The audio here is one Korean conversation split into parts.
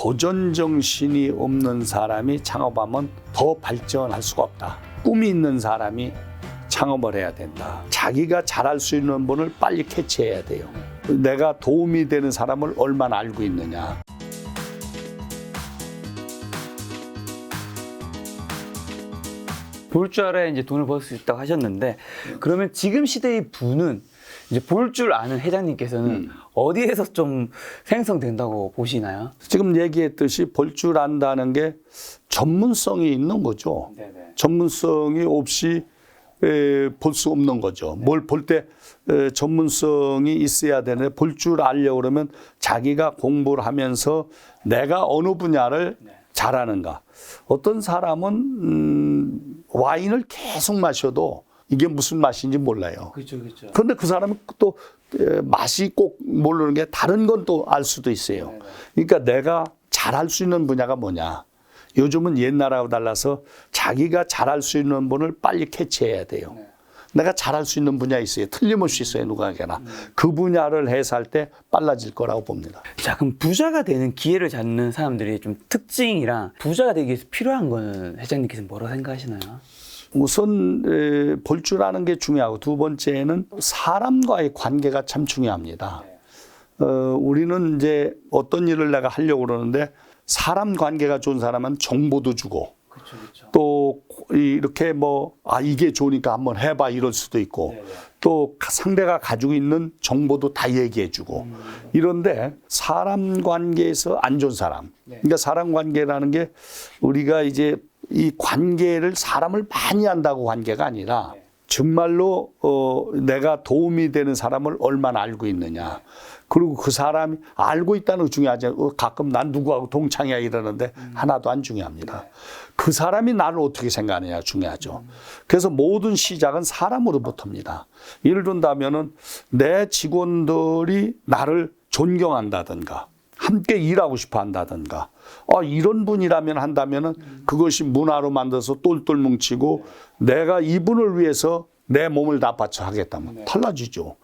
도전 정신이 없는 사람이 창업하면 더 발전할 수가 없다. 꿈이 있는 사람이 창업을 해야 된다. 자기가 잘할 수 있는 분을 빨리 캐치해야 돼요. 내가 도움이 되는 사람을 얼마나 알고 있느냐. 볼 줄 알아야 이제 돈을 벌 수 있다고 하셨는데, 그러면 지금 시대의 부는 이제 볼 줄 아는 회장님께서는 어디에서 좀 생성된다고 보시나요? 지금 얘기했듯이 볼 줄 안다는 게 전문성이 있는 거죠. 네네. 전문성이 없이 볼 수 없는 거죠. 뭘 볼 때 전문성이 있어야 되는데, 볼 줄 알려고 그러면 자기가 공부를 하면서 내가 어느 분야를 잘하는가. 어떤 사람은 와인을 계속 마셔도 이게 무슨 맛인지 몰라요. 그렇죠, 그렇죠. 그런데 그 사람은 또 맛이 꼭 모르는 게 다른 건 또 알 수도 있어요. 그러니까 내가 잘할 수 있는 분야가 뭐냐. 요즘은 옛날하고 달라서 자기가 잘할 수 있는 분을 빨리 캐치해야 돼요. 내가 잘할 수 있는 분야 있어요. 틀림없이 있어요. 누구에게나. 그 분야를 해서 할 때 빨라질 거라고 봅니다. 자, 그럼 부자가 되는 기회를 잡는 사람들의 좀 특징이랑 부자가 되기 위해서 필요한 거는 회장님께서는 뭐라고 생각하시나요? 우선 볼 줄 아는 게 중요하고, 두 번째는 사람과의 관계가 참 중요합니다. 우리는 이제 어떤 일을 내가 하려고 그러는데 사람 관계가 좋은 사람은 정보도 주고, 그렇죠, 그렇죠. 또 이렇게 이게 좋으니까 한번 해봐 이럴 수도 있고, 또 상대가 가지고 있는 정보도 다 얘기해 주고, 이런데 사람 관계에서 안 좋은 사람, 그러니까 사람 관계라는 게 우리가 이제 이 관계를 사람을 많이 한다고 관계가 아니라 정말로 내가 도움이 되는 사람을 얼마나 알고 있느냐. 그리고 그 사람이 알고 있다는 거 중요하지. 가끔 난 누구하고 동창이야 이러는데 하나도 안 중요합니다. 그 사람이 나를 어떻게 생각하느냐 중요하죠. 그래서 모든 시작은 사람으로부터입니다. 예를 든다면은 내 직원들이 나를 존경한다든가 함께 일하고 싶어 한다든가, 이런 분이라면 한다면은 그것이 문화로 만들어서 똘똘 뭉치고 내가 이분을 위해서 내 몸을 다 바쳐 하겠다면 달라지죠.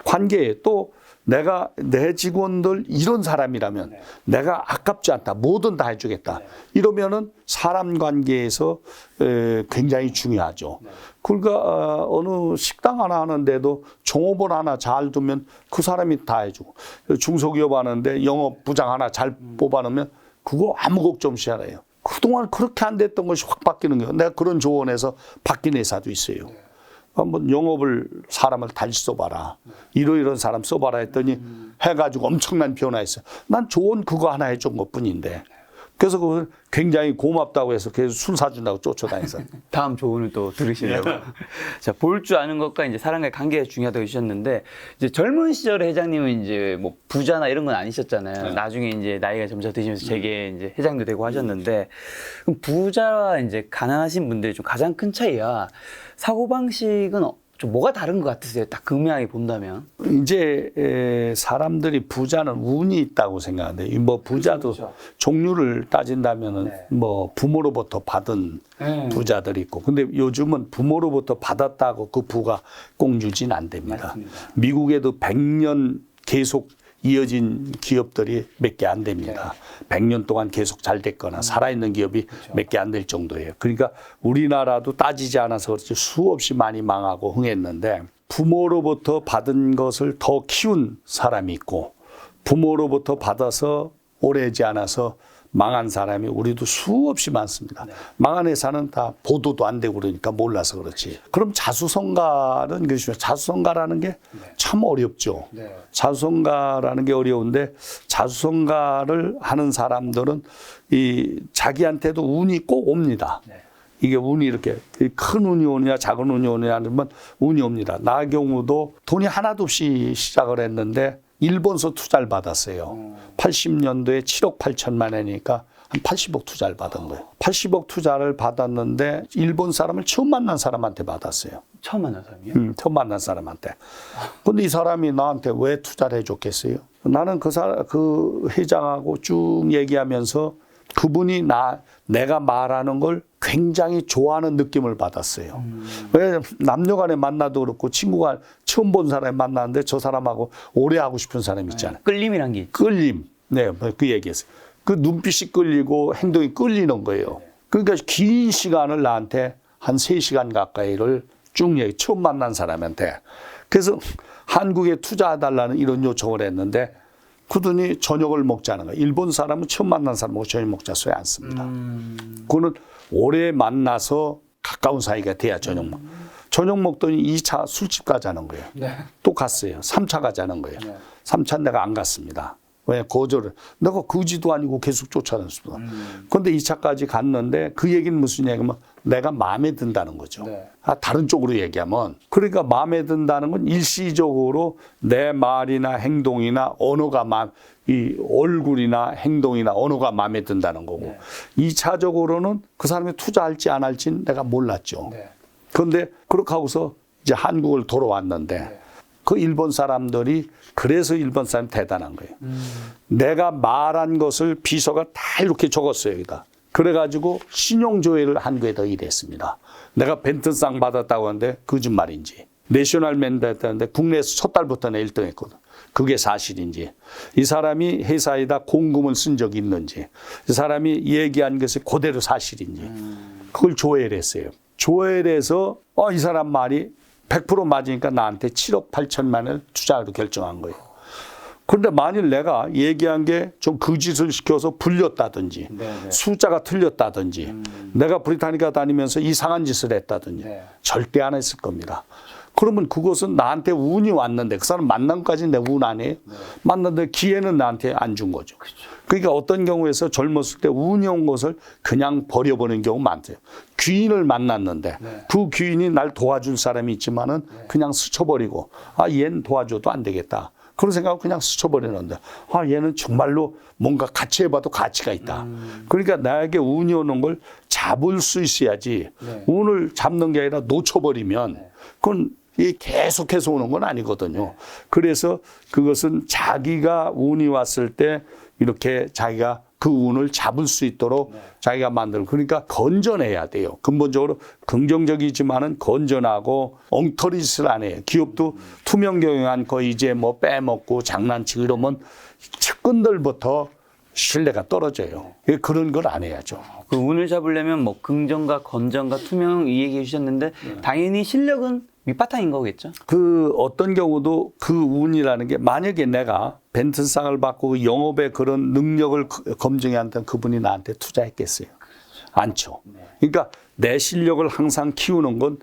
관계에 또 내가 내 직원들 이런 사람이라면 내가 아깝지 않다. 뭐든 다 해주겠다. 이러면은 사람 관계에서 굉장히 중요하죠. 그러니까 어느 식당 하나 하는데도 종업원 하나 잘 두면 그 사람이 다 해주고, 중소기업 하는데 영업부장 하나 잘 뽑아놓으면 그거 아무 걱정 없이 알아요. 그동안 그렇게 안 됐던 것이 확 바뀌는 거예요. 내가 그런 조언에서 바뀐 회사도 있어요. 한번 영업을 사람을 다시 써봐라. 이런 사람 써봐라 했더니 해가지고 엄청난 변화했어요. 난 조언 그거 하나 해준 것뿐인데. 그래서 그걸 굉장히 고맙다고 해서 계속 술 사준다고 쫓아다녔어요. 다음 조언을 또 들으시려고. 자, 볼 줄 아는 것과 이제 사람과의 관계가 중요하다고 해주셨는데, 이제 젊은 시절에 회장님은 이제 뭐 부자나 이런 건 아니셨잖아요. 나중에 이제 나이가 점차 드시면서 제게 이제 회장도 되고 하셨는데, 그럼 부자와 이제 가난하신 분들의 좀 가장 큰 차이야. 사고방식은 좀 뭐가 다른 것 같으세요? 딱 극명하게 본다면. 이제 사람들이 부자는 운이 있다고 생각하는데, 부자도 그렇죠. 종류를 따진다면은 부모로부터 받은 부자들이 있고, 근데 요즘은 부모로부터 받았다고 그 부가 꼭 유지는 안 됩니다. 맞습니다. 미국에도 100년 계속 이어진 기업들이 몇 개 안 됩니다. 100년 동안 계속 잘 됐거나 살아있는 기업이 몇 개 안 될 정도예요. 그러니까 우리나라도 따지지 않아서 그렇지 수없이 많이 망하고 흥했는데, 부모로부터 받은 것을 더 키운 사람이 있고, 부모로부터 받아서 오래지 않아서 망한 사람이 우리도 수없이 많습니다. 망한 회사는 다 보도도 안 되고 그러니까 몰라서 그렇지. 그럼 자수성가는 것이죠. 자수성가라는 게 참 어렵죠. 자수성가라는 게 어려운데, 자수성가를 하는 사람들은 자기한테도 운이 꼭 옵니다. 이게 운이 이렇게 큰 운이 오느냐 작은 운이 오느냐 하면 운이 옵니다. 나 경우도 돈이 하나도 없이 시작을 했는데 일본서 투자를 받았어요. 80년도에 7억 8천만 원이니까 한 80억 투자를 받은 거예요. 80억 투자를 받았는데 일본 사람을 처음 만난 사람한테 받았어요. 처음 만난 사람이요? 처음 만난 사람한테. 근데 이 사람이 나한테 왜 투자를 해줬겠어요? 나는 그 회장하고 쭉 얘기하면서 그분이 내가 말하는 걸 굉장히 좋아하는 느낌을 받았어요. 왜 남녀간에 만나도 그렇고 친구가 처음 본 사람이 만났는데 저 사람하고 오래 하고 싶은 사람이 있잖아요. 끌림이란 게 있죠. 끌림. 네, 그 얘기했어요. 그 눈빛이 끌리고 행동이 끌리는 거예요. 그러니까 긴 시간을 나한테 한 3시간 가까이를 쭉 얘기, 처음 만난 사람한테. 그래서 한국에 투자해달라는 이런 요청을 했는데 그러더니 저녁을 먹자는 거예요. 일본 사람은 처음 만난 사람하고 저녁 먹자 소리 안 씁니다. 그거는 오래 만나서 가까운 사이가 돼야 저녁 먹. 저녁 먹더니 2차 술집 가자는 거예요. 네. 또 갔어요. 3차 가자는 거예요. 네. 3차 내가 안 갔습니다. 왜 거절을. 내가 거지도 아니고 계속 쫓아다녔습니다. 그런데 2차까지 갔는데 그 얘기는 무슨 얘기냐면 내가 마음에 든다는 거죠. 네. 다른 쪽으로 얘기하면 그러니까 마음에 든다는 건 일시적으로 내 말이나 행동이나 언어가 이 얼굴이나 행동이나 언어가 마음에 든다는 거고 네. 2차적으로는 그 사람이 투자할지 안 할지는 내가 몰랐죠. 네. 그런데 그렇게 하고서 이제 한국을 돌아왔는데 네. 그 일본 사람들이 그래서 일본 사람이 대단한 거예요. 내가 말한 것을 비서가 다 이렇게 적었어요. 여기다. 그래가지고 신용조회를 한국에다 일했습니다. 내가 벤튼상 받았다고 하는데 거짓말인지 내셔널맨 받았다는데 국내에서 첫 달부터 내 1등 했거든. 그게 사실인지 이 사람이 회사에다 공금을 쓴 적이 있는지 이 사람이 얘기한 것이 그대로 사실인지 그걸 조회를 했어요. 조회를 해서 이 사람 말이 100% 맞으니까 나한테 7억 8천만을 투자하기로 결정한 거예요. 그런데 만일 내가 얘기한 게 좀 거짓을 시켜서 불렸다든지 네네. 숫자가 틀렸다든지 내가 브리타니카 다니면서 이상한 짓을 했다든지 네. 절대 안 했을 겁니다. 그러면 그것은 나한테 운이 왔는데 그 사람 만난 것까지 내 운 아니에요? 네. 만났는데 기회는 나한테 안 준 거죠. 그렇죠. 그러니까 어떤 경우에서 젊었을 때 운이 온 것을 그냥 버려버리는 경우 많대요. 귀인을 만났는데 네. 그 귀인이 날 도와줄 사람이 있지만은 그냥 스쳐버리고 얘는 도와줘도 안 되겠다. 그런 생각을 그냥 스쳐버리는데 얘는 정말로 뭔가 같이 해봐도 가치가 있다. 그러니까 나에게 운이 오는 걸 잡을 수 있어야지 네. 운을 잡는 게 아니라 놓쳐버리면 그건 이 계속해서 오는 건 아니거든요. 그래서 그것은 자기가 운이 왔을 때 이렇게 자기가 그 운을 잡을 수 있도록 자기가 만들고 그러니까 건전해야 돼요. 근본적으로 긍정적이지만은 건전하고 엉터리 짓을 안 해요. 기업도 투명 경영한 거 이제 뭐 빼먹고 장난치고 이러면 측근들부터 신뢰가 떨어져요. 그런 걸 안 해야죠. 그 운을 잡으려면 뭐 긍정과 건전과 투명 이 얘기해 주셨는데 당연히 실력은 밑바탕인 거겠죠? 그 어떤 경우도 그 운이라는 게 만약에 내가 벤튼상을 받고 영업의 그런 능력을 검증해 한다면 그분이 나한테 투자했겠어요? 않죠. 그러니까 내 실력을 항상 키우는 건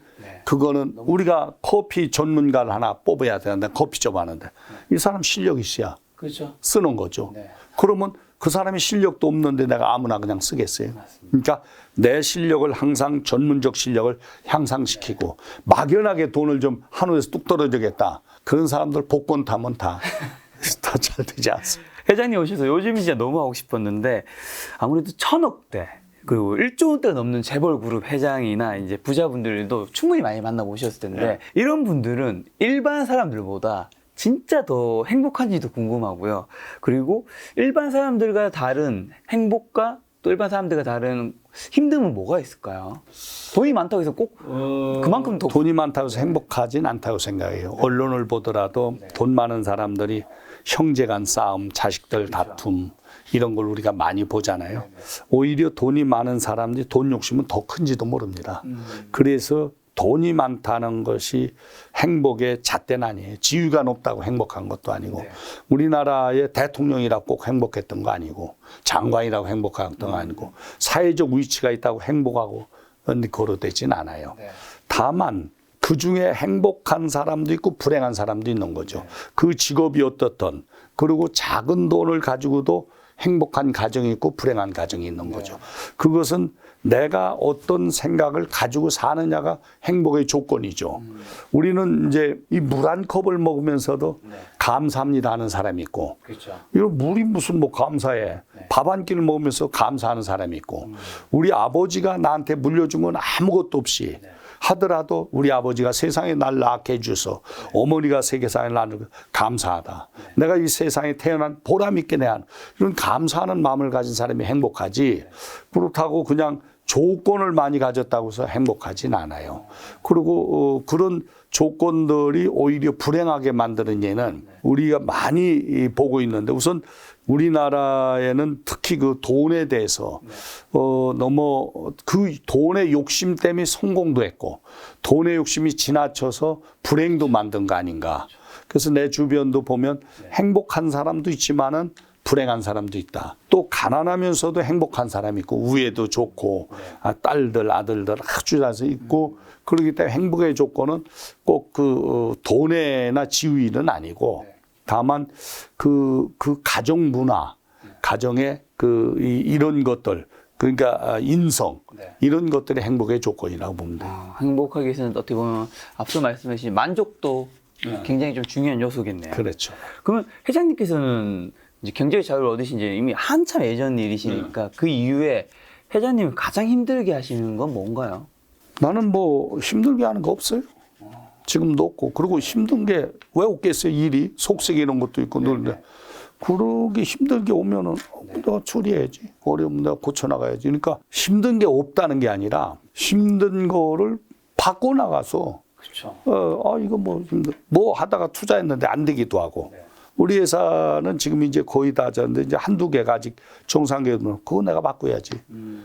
그거는 우리가 커피 전문가를 하나 뽑아야 되는데 커피숍 하는데 이 사람 실력이 있어야 그렇죠. 쓰는 거죠. 네. 그러면 그 사람이 실력도 없는데 내가 아무나 그냥 쓰겠어요. 그러니까 내 실력을 항상 전문적 실력을 향상시키고 막연하게 돈을 좀 한우에서 뚝 떨어지겠다. 그런 사람들 복권 타면 다 잘 되지 않습니다. 회장님 오셔서 요즘 진짜 너무 하고 싶었는데 아무래도 1,000억대 그리고 1조 원대가 넘는 재벌 그룹 회장이나 이제 부자분들도 충분히 많이 만나고 오셨을 텐데 이런 분들은 일반 사람들보다 진짜 더 행복한지도 궁금하고요. 그리고 일반 사람들과 다른 행복과 또 일반 사람들과 다른 힘듦은 뭐가 있을까요? 돈이 많다고 해서 꼭 그만큼 더 돈이 많다고 해서 행복하진 않다고 생각해요. 언론을 보더라도 돈 많은 사람들이 형제 간 싸움, 자식들 다툼 이런 걸 우리가 많이 보잖아요. 오히려 돈이 많은 사람들이 돈 욕심은 더 큰지도 모릅니다. 그래서 돈이 많다는 것이 행복의 잣대는 아니에요. 지위가 높다고 행복한 것도 아니고 우리나라의 대통령이라고 꼭 행복했던 거 아니고 장관이라고 행복했던 거 아니고 사회적 위치가 있다고 행복하고 거론되진 않아요. 다만 그중에 행복한 사람도 있고 불행한 사람도 있는 거죠. 그 직업이 어떻든 그리고 작은 돈을 가지고도 행복한 가정이 있고 불행한 가정이 있는 거죠. 그것은 내가 어떤 생각을 가지고 사느냐가 행복의 조건이죠. 우리는 이제 이 물 한 컵을 먹으면서도 감사합니다 하는 사람이 있고, 그렇죠. 이거 물이 무슨 뭐 감사해. 밥 한 끼를 먹으면서 감사하는 사람이 있고, 우리 아버지가 나한테 물려준 건 아무것도 없이 하더라도 우리 아버지가 세상에 날 낳게 해줘서 어머니가 세상에 나를 감사하다. 내가 이 세상에 태어난 보람 있게 내한 이런 감사하는 마음을 가진 사람이 행복하지. 그렇다고 그냥 조건을 많이 가졌다고 해서 행복하진 않아요. 그리고 그런 조건들이 오히려 불행하게 만드는 예는 우리가 많이 보고 있는데, 우선 우리나라에는 특히 그 돈에 대해서 너무 그 돈의 욕심 때문에 성공도 했고 돈의 욕심이 지나쳐서 불행도 만든 거 아닌가. 그래서 내 주변도 보면 행복한 사람도 있지만은 불행한 사람도 있다. 또 가난하면서도 행복한 사람이 있고 우애도 좋고 딸들 아들들 아주 잘해서 있고, 그렇기 때문에 행복의 조건은 꼭 그 돈에나 지위는 아니고 다만 그 가정 문화, 가정의 이런 것들, 그러니까 인성, 이런 것들이 행복의 조건이라고 봅니다. 행복하기 위해서는 어떻게 보면 앞서 말씀하신 만족도 굉장히 좀 중요한 요소겠네요. 그렇죠. 그러면 회장님께서는 이제 경제의 자유를 얻으신 지 이미 한참 예전 일이시니까 그 이후에 회장님이 가장 힘들게 하시는 건 뭔가요? 나는 뭐 힘들게 하는 거 없어요. 지금도 없고. 그리고 힘든 게 왜 없겠어요. 일이 속색이 이런 것도 있고 늘는데 그러게 힘들게 오면은 내가 처리해야지. 어려우면 내가 고쳐나가야지. 그러니까 힘든 게 없다는 게 아니라 힘든 거를 바꿔나가서 그렇죠. 이거 뭐 하다가 투자했는데 안 되기도 하고. 우리 회사는 지금 이제 거의 다 졌는데 이제 한두 개가 아직 정상계면 그거 내가 바꿔야지.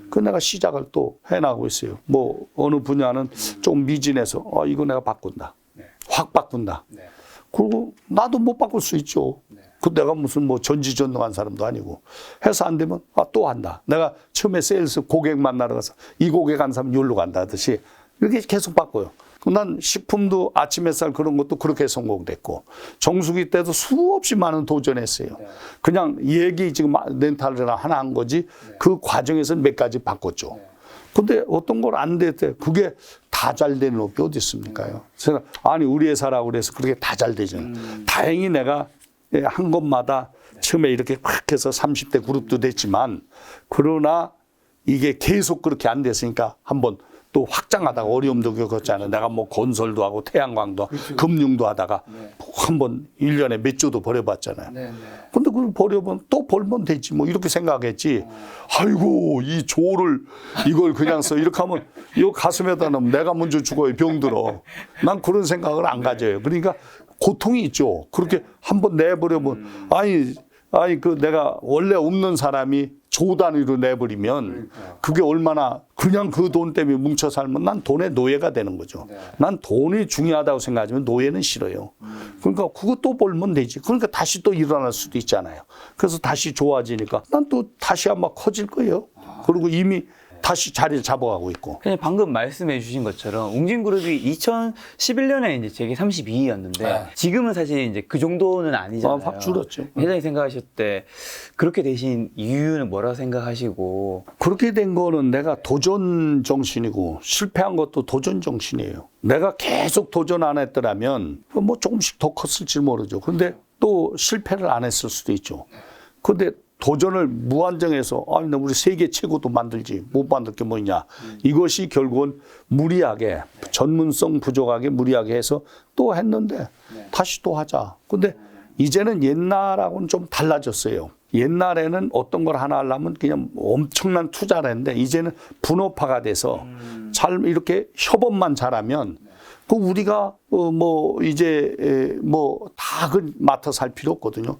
그거 내가 시작을 또 해나가고 있어요. 뭐 어느 분야는 좀 미진해서 이거 내가 바꾼다. 확 바꾼다. 그리고 나도 못 바꿀 수 있죠. 그 내가 무슨 뭐 전지전능한 사람도 아니고 해서 안 되면 또 한다. 내가 처음에 세일스 고객 만나러 가서 이 고객 한 사람 여기로 간다 하듯이 이렇게 계속 바꿔요. 난 식품도 아침 햇살 그런 것도 그렇게 성공됐고 정수기 때도 수없이 많은 도전했어요. 그냥 얘기 지금 렌탈을 하나 한 거지 그 과정에서 몇 가지 바꿨죠. 근데 어떤 걸 안 될 때 그게 다 잘 되는 업이 어디 있습니까요? 그래서 아니 우리 회사라고 그래서 그렇게 다 잘 되잖아요. 다행히 내가 한 것마다 처음에 이렇게 확 해서 30대 그룹도 됐지만 그러나 이게 계속 그렇게 안 됐으니까 한번 또 확장하다가 어려움도 겪었잖아요. 내가 뭐 건설도 하고 태양광도 하고 금융도 하다가 한번 1년에 몇 조도 벌여봤잖아요. 근데 그걸 벌여보면 또 벌면 되지 뭐 이렇게 생각했지. 아이고 이 조를 이걸 그냥 써 이렇게 하면 이 가슴에다 넣으면 내가 먼저 죽어요. 병들어. 난 그런 생각을 안 가져요. 그러니까 고통이 있죠. 그렇게 한번 내버려면 아니 그 내가 원래 없는 사람이 조 단위로 내버리면 그게 얼마나 그냥 그 돈 때문에 뭉쳐 살면 난 돈의 노예가 되는 거죠. 난 돈이 중요하다고 생각하지만 노예는 싫어요. 그러니까 그것도 벌면 되지. 그러니까 다시 또 일어날 수도 있잖아요. 그래서 다시 좋아지니까 난 또 다시 아마 커질 거예요. 그리고 이미 다시 자리를 잡아가고 있고. 그냥 방금 말씀해 주신 것처럼 웅진그룹이 2011년에 이제 재계 32위였는데 지금은 사실 이제 그 정도는 아니잖아요. 확 줄었죠. 회장이 생각하실 때 그렇게 되신 이유는 뭐라고 생각하시고? 그렇게 된 거는 내가 도전 정신이고 실패한 것도 도전 정신이에요. 내가 계속 도전 안 했더라면 뭐 조금씩 더 컸을지 모르죠. 근데 또 실패를 안 했을 수도 있죠. 근데 도전을 무한정해서 우리 세계 최고도 만들지 못 만들 게 뭐냐. 이것이 결국은 무리하게 전문성 부족하게 무리하게 해서 또 했는데 다시 또 하자. 근데 이제는 옛날하고는 좀 달라졌어요. 옛날에는 어떤 걸 하나 하려면 그냥 엄청난 투자를 했는데 이제는 분업화가 돼서 잘 이렇게 협업만 잘하면 그 우리가 이제 다 그 맡아서 할 필요 없거든요.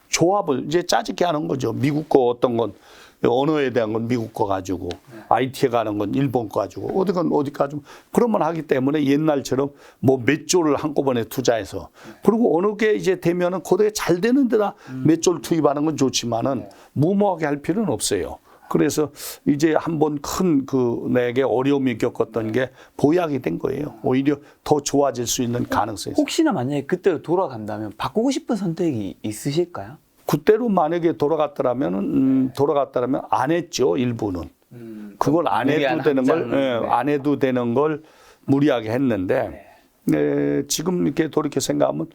조합을 이제 짜집게 하는 거죠. 미국 거 어떤 건 언어에 대한 건 미국 거 가지고 IT에 가는 건 일본 거 가지고 어디건 어디 가지고 그러면 하기 때문에 옛날처럼 뭐 몇 조를 한꺼번에 투자해서 그리고 어느 게 이제 되면은 거기에 잘 되는 데다 몇 조를 투입하는 건 좋지만은 무모하게 할 필요는 없어요. 그래서 이제 한번 큰 내게 어려움이 겪었던 게 보약이 된 거예요. 오히려 더 좋아질 수 있는 가능성이 있어요. 혹시나 만약에 그때로 돌아간다면 바꾸고 싶은 선택이 있으실까요? 그때로 만약에 돌아갔더라면 안 했죠. 일부는. 그걸 안 해도 되는 걸, 안 해도 되는 걸 무리하게 했는데 지금 이렇게 돌이켜 생각하면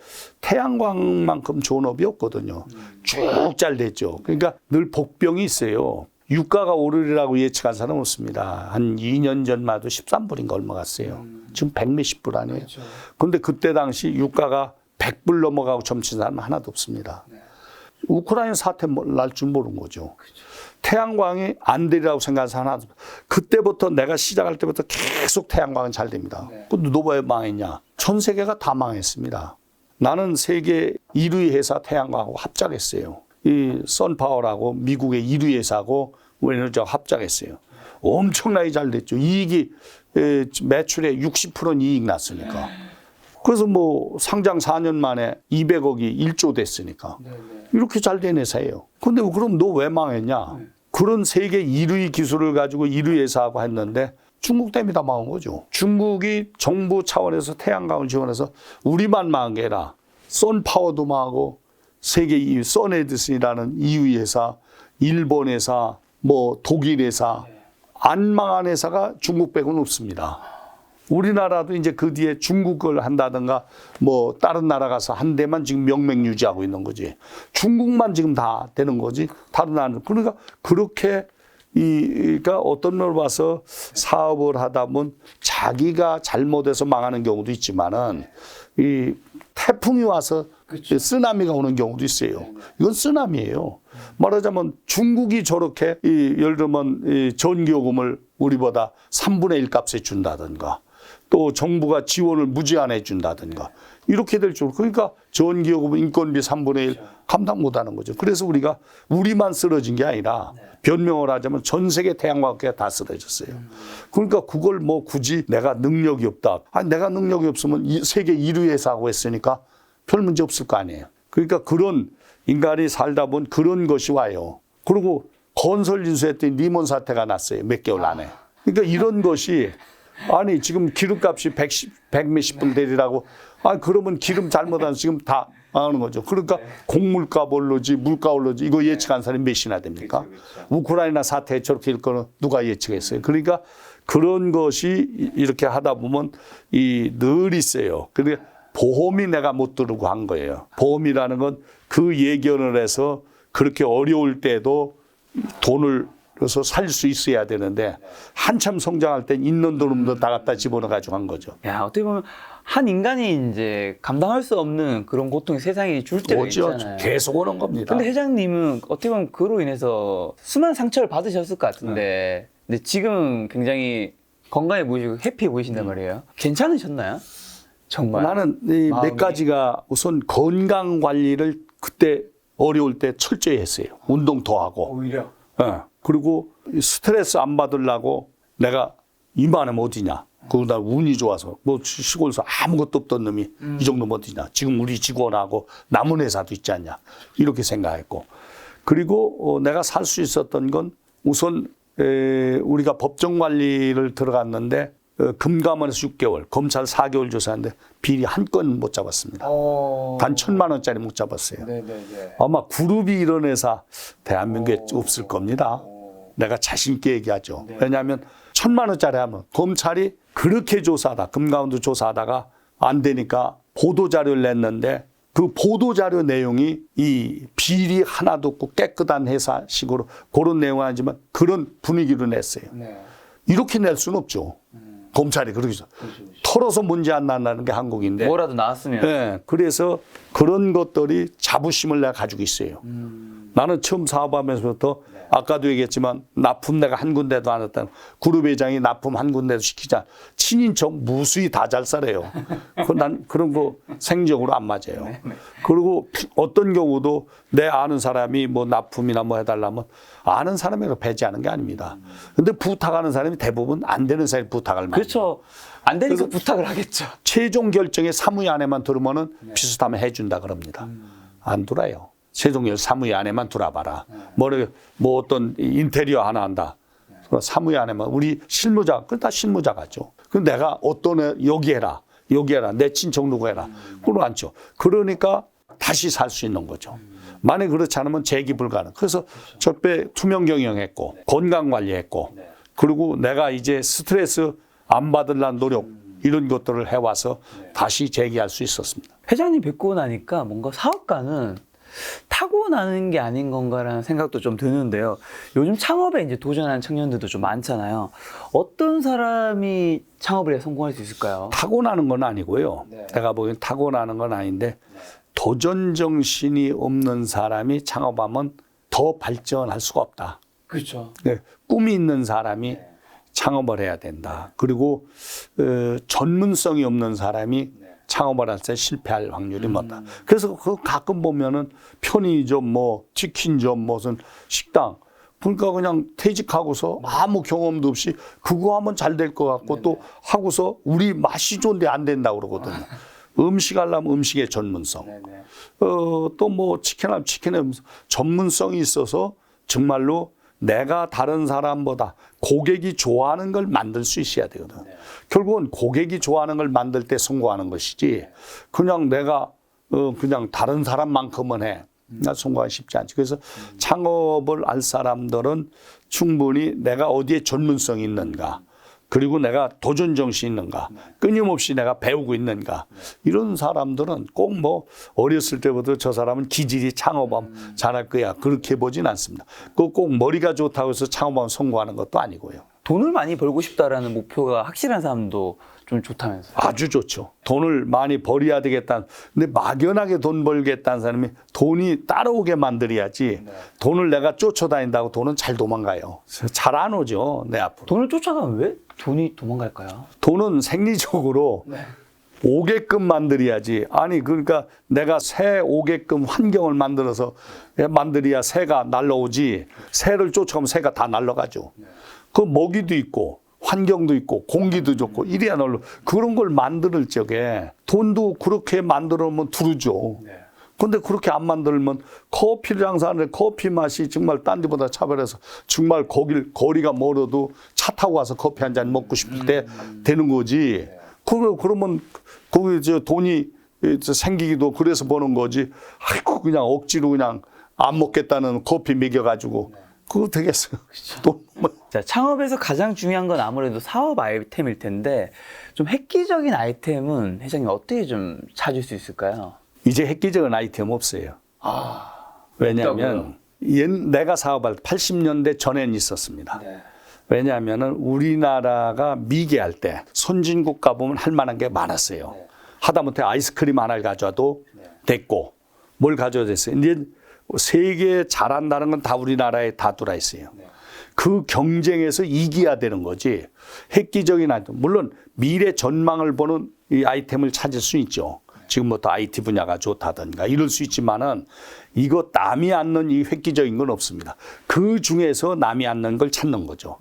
태양광만큼 좋은 업이 없거든요. 쭉 잘 됐죠. 그러니까 늘 복병이 있어요. 유가가 오르리라고 예측한 사람은 없습니다. 한 2년 전만 해도 13불인가 얼마 갔어요. 지금 100몇십 불 아니에요. 그런데 그때 당시 유가가 100불 넘어가고 점친 사람은 하나도 없습니다. 우크라이나 사태 날 줄 모르는 거죠. 태양광이 안 되리라고 생각한 사람 하나도 없습니다. 그때부터 내가 시작할 때부터 계속 태양광은 잘 됩니다. 근데 너 왜 망했냐? 전 세계가 다 망했습니다. 나는 세계 1위 회사 태양광하고 합작했어요. 이 선파워라고 미국의 1위 회사하고 에너지하고 합작했어요. 엄청나게 잘 됐죠. 이익이 매출의 60%는 이익 났으니까. 그래서 뭐 상장 4년 만에 200억이 1조 됐으니까. 이렇게 잘 된 회사예요. 근데 그럼 너 왜 망했냐? 그런 세계 1위 기술을 가지고 1위 회사하고 했는데 중국 때문에 다 망한 거죠. 중국이 정부 차원에서 태양광을 지원해서 우리만 망한 게 아니라 선파워도 망하고 세계 2위 선에디슨이라는 2위 회사, 일본 회사, 뭐 독일 회사, 안 망한 회사가 중국 빼고는 없습니다. 우리나라도 이제 그 뒤에 중국을 한다든가 뭐 다른 나라 가서 한 데만 지금 명맥 유지하고 있는 거지. 중국만 지금 다 되는 거지. 다른 나라는. 그러니까 그렇게 그러니까 어떤 걸 봐서 사업을 하다 보면 자기가 잘못해서 망하는 경우도 있지만은 이 태풍이 와서 쓰나미가 오는 경우도 있어요. 이건 쓰나미예요. 말하자면 중국이 저렇게 예를 들면 이 전기요금을 우리보다 3분의 1 값에 준다든가 또 정부가 지원을 무제한해 준다든가 이렇게 될 줄. 그러니까 전기요금 인건비 3분의 1 감당 못하는 거죠. 그래서 우리만 쓰러진 게 아니라 변명을 하자면 전 세계 태양광학계가 다 쓰러졌어요. 그러니까 그걸 뭐 굳이 내가 능력이 없다. 아니 내가 능력이 없으면 세계 1위 회사하고 했으니까 별 문제 없을 거 아니에요. 그러니까 그런 인간이 살다 보면 그런 것이 와요. 그리고 건설 인수했더니 리먼 사태가 났어요. 몇 개월 안에. 그러니까 이런 것이 아니 지금 기름값이 100 몇십 불 내리라고 그러면 기름 잘못하면 지금 다 망하는 거죠. 그러니까 곡물값 오르지 물가 오르지 이거 예측한 사람이 몇이나 됩니까? 우크라이나 사태 저렇게 일 거는 누가 예측했어요. 그러니까 그런 것이 이렇게 하다 보면 늘 있어요. 그러니까 보험이 내가 못 들고 한 거예요. 보험이라는 건 그 예견을 해서 그렇게 어려울 때도 돈을 그래서 살 수 있어야 되는데 한참 성장할 땐 있는 돈도 다 갖다 집어넣어 가지고 한 거죠. 야, 어떻게 보면 한 인간이 이제 감당할 수 없는 그런 고통이 세상에 줄 때가 오죠. 있잖아요. 계속 오는 겁니다. 근데 회장님은 어떻게 보면 그로 인해서 수많은 상처를 받으셨을 것 같은데 근데 지금 굉장히 건강해 보이시고 해피해 보이신단 말이에요. 괜찮으셨나요? 정말? 나는 이 몇 가지가 우선 건강 관리를 그때 어려울 때 철저히 했어요. 운동 더 하고. 오히려? 그리고 스트레스 안 받으려고 내가 이만하면 어디냐. 그러다 운이 좋아서 뭐 시골에서 아무것도 없던 놈이 이 정도면 어디냐. 지금 우리 직원하고 남은 회사도 있지 않냐. 이렇게 생각했고. 그리고 내가 살 수 있었던 건 우선 우리가 법정 관리를 들어갔는데 금감원에서 6개월, 검찰 4개월 조사했는데 비리 한 건 못 잡았습니다. 단 1,000만 원짜리 못 잡았어요. 네네네. 아마 그룹이 이런 회사 대한민국에 없을 겁니다. 내가 자신 있게 얘기하죠. 왜냐하면 1,000만 원짜리 하면 검찰이 그렇게 조사하다, 금감원도 조사하다가 안 되니까 보도자료를 냈는데 그 보도자료 내용이 이 비리 하나도 없고 깨끗한 회사식으로 그런 내용은 아니지만 그런 분위기로 냈어요. 이렇게 낼 수는 없죠. 검찰이 그렇게 해서 털어서 문제 안 난다는 게 한국인데 뭐라도 나왔으면. 네, 그래서 그런 것들이 자부심을 내가 가지고 있어요. 나는 처음 사업하면서부터 아까도 얘기했지만 납품 내가 한 군데도 안 했다는 그룹 회장이 납품 한 군데도 시키자 친인척 무수히 다 잘 살아요. 난 그런 거 생적으로 안 맞아요. 그리고 어떤 경우도 내 아는 사람이 뭐 납품이나 뭐 해달라면 아는 사람이라고 배제하는 게 아닙니다. 근데 부탁하는 사람이 대부분 안 되는 사람이 부탁할 만해요. 그렇죠. 안 되니까 부탁을 하겠죠. 최종 결정에 사무위 안에만 들으면은 비슷하면 해준다 그럽니다. 안 들어요. 최종 결정 사무위 안에만 들어봐라. 뭐 어떤 인테리어 하나 한다. 사무위 안에만 우리 실무자, 그건 다 실무자가죠. 그럼 내가 어떤 여기 해라, 내 친척 누구 해라. 그걸 않죠. 그러니까 다시 살 수 있는 거죠. 만약 그렇지 않으면 재기 불가능. 그래서 저때 투명 경영했고 건강 관리했고 그리고 내가 이제 스트레스 안 받으려는 노력 이런 것들을 해와서 다시 재기할 수 있었습니다. 회장님 뵙고 나니까 뭔가 사업가는 타고나는 게 아닌 건가라는 생각도 좀 드는데요. 요즘 창업에 이제 도전하는 청년들도 좀 많잖아요. 어떤 사람이 창업을 해 성공할 수 있을까요? 타고나는 건 아니고요. 내가 보기엔 타고나는 건 아닌데 도전 정신이 없는 사람이 창업하면 더 발전할 수가 없다. 그렇죠. 꿈이 있는 사람이 창업을 해야 된다. 그리고 전문성이 없는 사람이 창업을 할 때 실패할 확률이 많다. 그래서 그 가끔 보면은 편의점, 뭐 치킨점, 무슨 식당, 그러니까 그냥 퇴직하고서 아무 경험도 없이 그거 하면 잘 될 것 같고 또 하고서 우리 맛이 좋은데 안 된다고 그러거든요. 음식 하려면 음식의 전문성. 또 뭐 치킨하면 치킨의 전문성이 있어서 정말로 내가 다른 사람보다 고객이 좋아하는 걸 만들 수 있어야 되거든. 결국은 고객이 좋아하는 걸 만들 때 성공하는 것이지 그냥 내가 그냥 다른 사람만큼은 해. 나 성공하기 쉽지 않지. 그래서 창업을 할 사람들은 충분히 내가 어디에 전문성이 있는가, 그리고 내가 도전 정신이 있는가, 끊임없이 내가 배우고 있는가, 이런 사람들은 꼭 뭐 어렸을 때부터 저 사람은 기질이 창업하면 잘할 거야, 그렇게 보진 않습니다. 꼭 머리가 좋다고 해서 창업하면 성공하는 것도 아니고요. 돈을 많이 벌고 싶다라는 목표가 확실한 사람도 좀 좋다면서요? 아주 좋죠. 돈을 많이 벌어야 되겠다. 근데 막연하게 돈 벌겠다는 사람이 돈이 따라오게 만들어야지. 돈을 내가 쫓아다닌다고 돈은 잘 도망가요. 잘 안 오죠, 내 앞으로. 돈을 쫓아가면 왜 돈이 도망갈까요? 돈은 생리적으로 오게끔 만들어야지. 아니, 그러니까 내가 새 오게끔 환경을 만들어서 만들어야 새가 날라오지. 새를 쫓아가면 새가 다 날아가죠. 그 먹이도 있고 환경도 있고 공기도 좋고 이래야 날라. 그런 걸 만들 적에 돈도 그렇게 만들어 놓으면 두르죠. 근데 그렇게 안 만들면 커피를 장사하는데 커피 맛이 정말 딴 데보다 차별해서 정말 거리가 멀어도 차 타고 가서 커피 한 잔 먹고 싶을 때 되는 거지. 그러면 거기 돈이 생기기도 그래서 버는 거지. 아이고 그냥 억지로 그냥 안 먹겠다는 커피 먹여가지고 그거 되겠어요. 자, 창업에서 가장 중요한 건 아무래도 사업 아이템일 텐데 좀 획기적인 아이템은 회장님 어떻게 좀 찾을 수 있을까요? 이제 획기적인 아이템 없어요. 왜냐하면 내가 사업할 때 80년대 전엔 있었습니다. 왜냐하면 우리나라가 미개할 때 선진국 가보면 할 만한 게 많았어요. 하다못해 아이스크림 하나를 가져와도 됐고 뭘 가져야 됐어요. 이제 세계에 잘한다는 건 다 우리나라에 다 들어와 있어요. 그 경쟁에서 이겨야 되는 거지. 획기적인 아이템. 물론 미래 전망을 보는 이 아이템을 찾을 수 있죠. 지금부터 IT 분야가 좋다든가 이럴 수 있지만은 이거 남이 않는 이 획기적인 건 없습니다. 그 중에서 남이 않는 걸 찾는 거죠.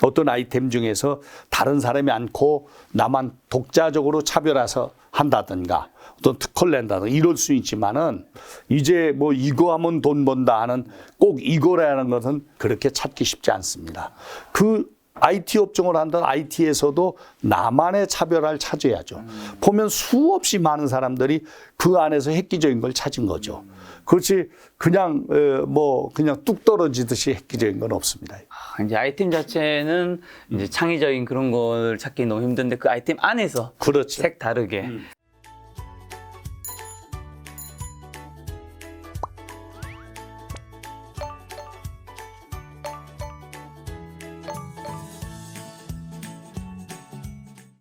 어떤 아이템 중에서 다른 사람이 않고 나만 독자적으로 차별화해서 한다든가 어떤 특허를 낸다든가 이럴 수 있지만은 이제 뭐 이거 하면 돈 번다 하는 꼭 이거라는 것은 그렇게 찾기 쉽지 않습니다. 그 IT 업종을 한다는 IT에서도 나만의 차별화를 찾아야죠. 보면 수없이 많은 사람들이 그 안에서 획기적인 걸 찾은 거죠. 그렇지 그냥 그냥 뚝 떨어지듯이 획기적인 건 없습니다. 이제 아이템 자체는 이제 창의적인 그런 걸 찾기 너무 힘든데 그 아이템 안에서 그렇죠. 색 다르게